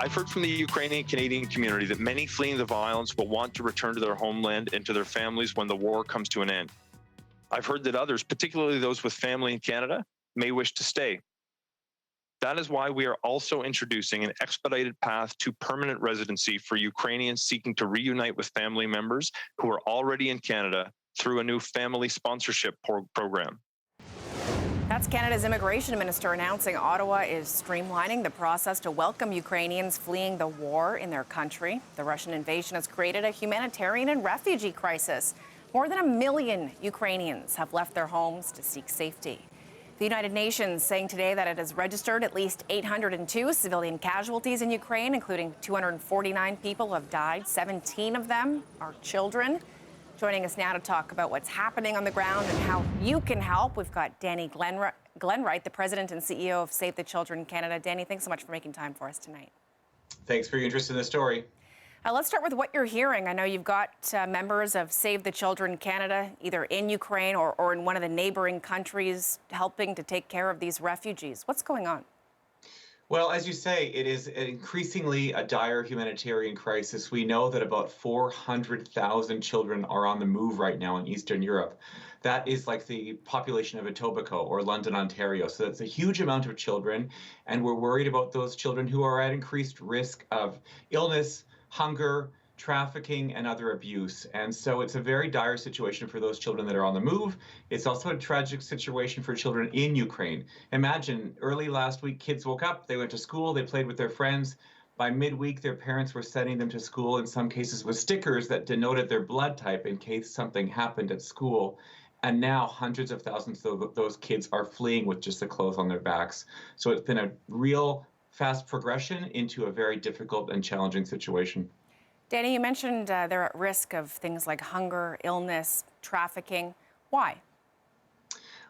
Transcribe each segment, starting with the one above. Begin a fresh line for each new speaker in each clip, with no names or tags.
I've heard from the Ukrainian Canadian community that many fleeing the violence will want to return to their homeland and to their families when the war comes to an end. I've heard that others, particularly those with family in Canada, may wish to stay. That is why we are also introducing an expedited path to permanent residency for Ukrainians seeking to reunite with family members who are already in Canada through a new family sponsorship program.
That's Canada's immigration minister announcing Ottawa is streamlining the process to welcome Ukrainians fleeing the war in their country. The Russian invasion has created a humanitarian and refugee crisis. More than 1 million Ukrainians have left their homes to seek safety. The United Nations saying today that it has registered at least 802 civilian casualties in Ukraine, including 249 people who have died. 17 of them are children. Joining us now to talk about what's happening on the ground and how you can help, we've got Danny Glenwright, the president and CEO of Save the Children Canada. Danny, thanks so much for making time for us tonight.
Thanks for your interest in the story.
Let's start with what you're hearing. I know you've got members of Save the Children Canada, either in Ukraine or in one of the neighboring countries, helping to take care of these refugees. What's going on?
Well, as you say, it is increasingly a dire humanitarian crisis. We know that about 400,000 children are on the move right now in Eastern Europe. That is like the population of Etobicoke or London, Ontario. So that's a huge amount of children. And we're worried about those children who are at increased risk of illness, hunger, trafficking, and other abuse. And so it's a very dire situation for those children that are on the move. It's also a tragic situation for children in Ukraine. Imagine early last week, kids woke up, they went to school, they played with their friends. By midweek, their parents were sending them to school, in some cases with stickers that denoted their blood type in case something happened at school. And now hundreds of thousands of those kids are fleeing with just the clothes on their backs. So it's been a real fast progression into a very difficult and challenging situation.
Danny, you mentioned they're at risk of things like hunger, illness, trafficking. Why?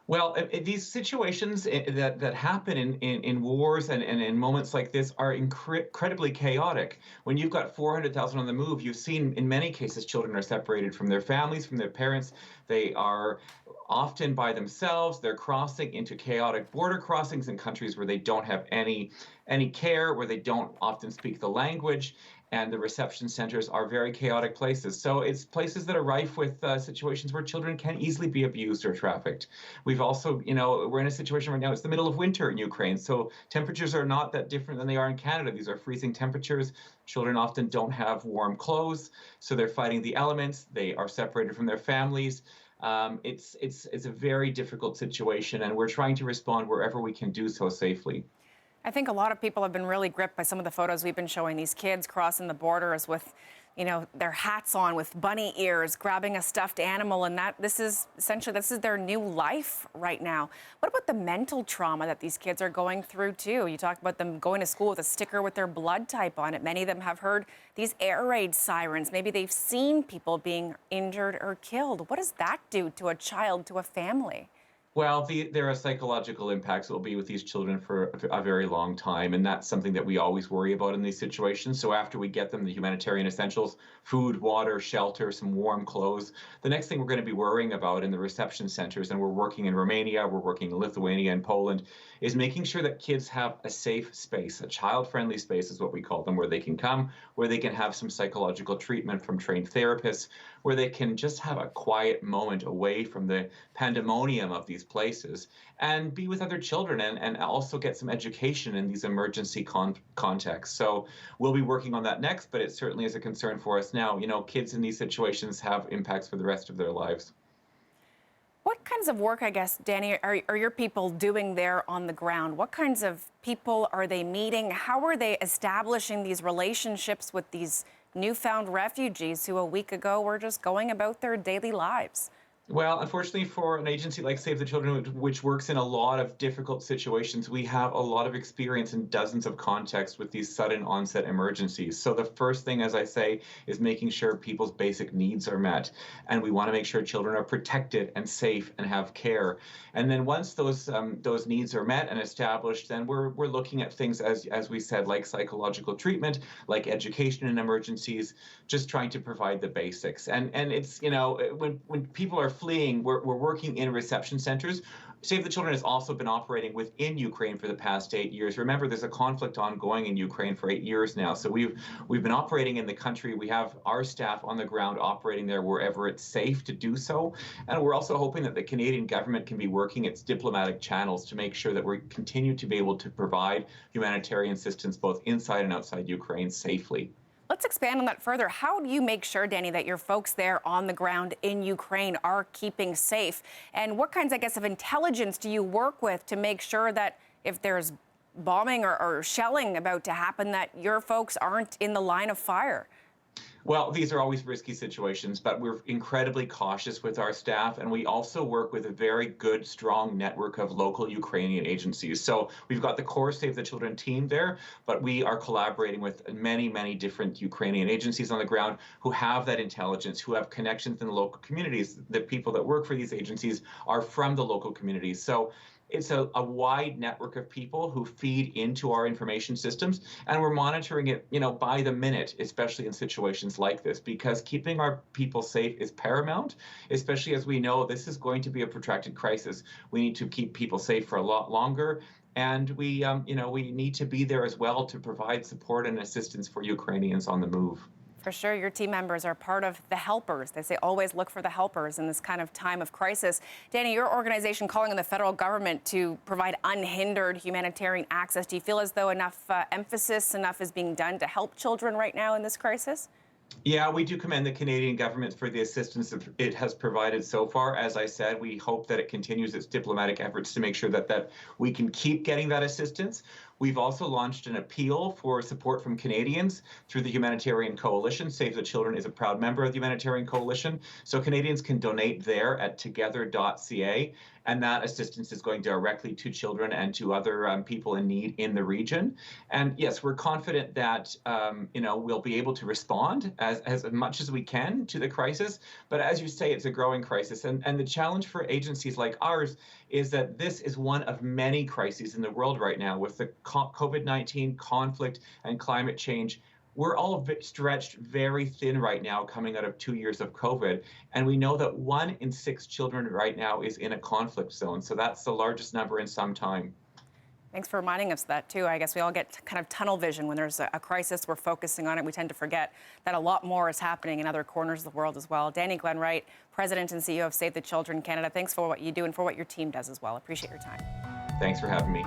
Well, these situations that happen in wars and in moments like this are incredibly chaotic. When you've got 400,000 on the move, you've seen in many cases children are separated from their families, from their parents. They are often by themselves. They're crossing into chaotic border crossings in countries where they don't have any care, where they don't often speak the language. And the reception centers are very chaotic places. So it's places that are rife with situations where children can easily be abused or trafficked. We've also, we're in a situation right now, it's the middle of winter in Ukraine. So temperatures are not that different than they are in Canada. These are freezing temperatures. Children often don't have warm clothes. So they're fighting the elements. They are separated from their families. It's a very difficult situation. And we're trying to respond wherever we can do so safely.
I think a lot of people have been really gripped by some of the photos we've been showing. These kids crossing the borders with, their hats on with bunny ears, grabbing a stuffed animal, and this is their new life right now. What about the mental trauma that these kids are going through too? You talked about them going to school with a sticker with their blood type on it. Many of them have heard these air raid sirens. Maybe they've seen people being injured or killed. What does that do to a child, to a family?
Well, there are psychological impacts that will be with these children for a very long time, and that's something that we always worry about in these situations. So after we get them the humanitarian essentials, food, water, shelter, some warm clothes, the next thing we're going to be worrying about in the reception centers, and we're working in Romania, we're working in Lithuania and Poland, is making sure that kids have a safe space, a child-friendly space is what we call them, where they can come, where they can have some psychological treatment from trained therapists, where they can just have a quiet moment away from the pandemonium of these places and be with other children and also get some education in these emergency contexts. So we'll be working on that next, but it certainly is a concern for us now. Kids in these situations have impacts for the rest of their lives.
What kinds of work, I guess, Danny, are your people doing there on the ground? What kinds of people are they meeting? How are they establishing these relationships with these newfound refugees who a week ago were just going about their daily lives?
Well, unfortunately, for an agency like Save the Children, which works in a lot of difficult situations, we have a lot of experience in dozens of contexts with these sudden onset emergencies. So the first thing, as I say, is making sure people's basic needs are met. And we want to make sure children are protected and safe and have care. And then once those needs are met and established, then we're looking at things, as we said, like psychological treatment, like education in emergencies, just trying to provide the basics. And it's, when people are fleeing, we're working in reception centers. Save the Children has also been operating within Ukraine for the past 8 years. Remember, there's a conflict ongoing in Ukraine for 8 years now. So we've been operating in the country. We have our staff on the ground operating there wherever it's safe to do so. And we're also hoping that the Canadian government can be working its diplomatic channels to make sure that we continue to be able to provide humanitarian assistance both inside and outside Ukraine safely.
Let's expand on that further. How do you make sure, Danny, that your folks there on the ground in Ukraine are keeping safe? And what kinds, I guess, of intelligence do you work with to make sure that if there's bombing or shelling about to happen, that your folks aren't in the line of fire?
Well, these are always risky situations, but we're incredibly cautious with our staff, and we also work with a very good, strong network of local Ukrainian agencies. So we've got the core Save the Children team there, but we are collaborating with many, many different Ukrainian agencies on the ground who have that intelligence, who have connections in the local communities. The people that work for these agencies are from the local communities. So it's a wide network of people who feed into our information systems, and we're monitoring it, by the minute, especially in situations like this, because keeping our people safe is paramount, especially as we know this is going to be a protracted crisis. We need to keep people safe for a lot longer, and we need to be there as well to provide support and assistance for Ukrainians on the move.
For sure, your team members are part of the helpers. They say always look for the helpers in this kind of time of crisis. Danny, your organization calling on the federal government to provide unhindered humanitarian access. Do you feel as though enough enough is being done to help children right now in this crisis?
Yeah, we do commend the Canadian government for the assistance that it has provided so far. As I said, we hope that it continues its diplomatic efforts to make sure that we can keep getting that assistance. We've also launched an appeal for support from Canadians through the Humanitarian Coalition. Save the Children is a proud member of the Humanitarian Coalition. So Canadians can donate there at together.ca. And that assistance is going directly to children and to other people in need in the region. And yes, we're confident that we'll be able to respond as much as we can to the crisis. But as you say, it's a growing crisis. And the challenge for agencies like ours is that this is one of many crises in the world right now with the COVID-19 conflict and climate change. We're all stretched very thin right now coming out of 2 years of COVID. And we know that 1 in 6 children right now is in a conflict zone. So that's the largest number in some time.
Thanks for reminding us of that, too. I guess we all get kind of tunnel vision when there's a crisis. We're focusing on it. We tend to forget that a lot more is happening in other corners of the world as well. Danny Glenwright, President and CEO of Save the Children Canada, thanks for what you do and for what your team does as well. Appreciate your time.
Thanks for having me.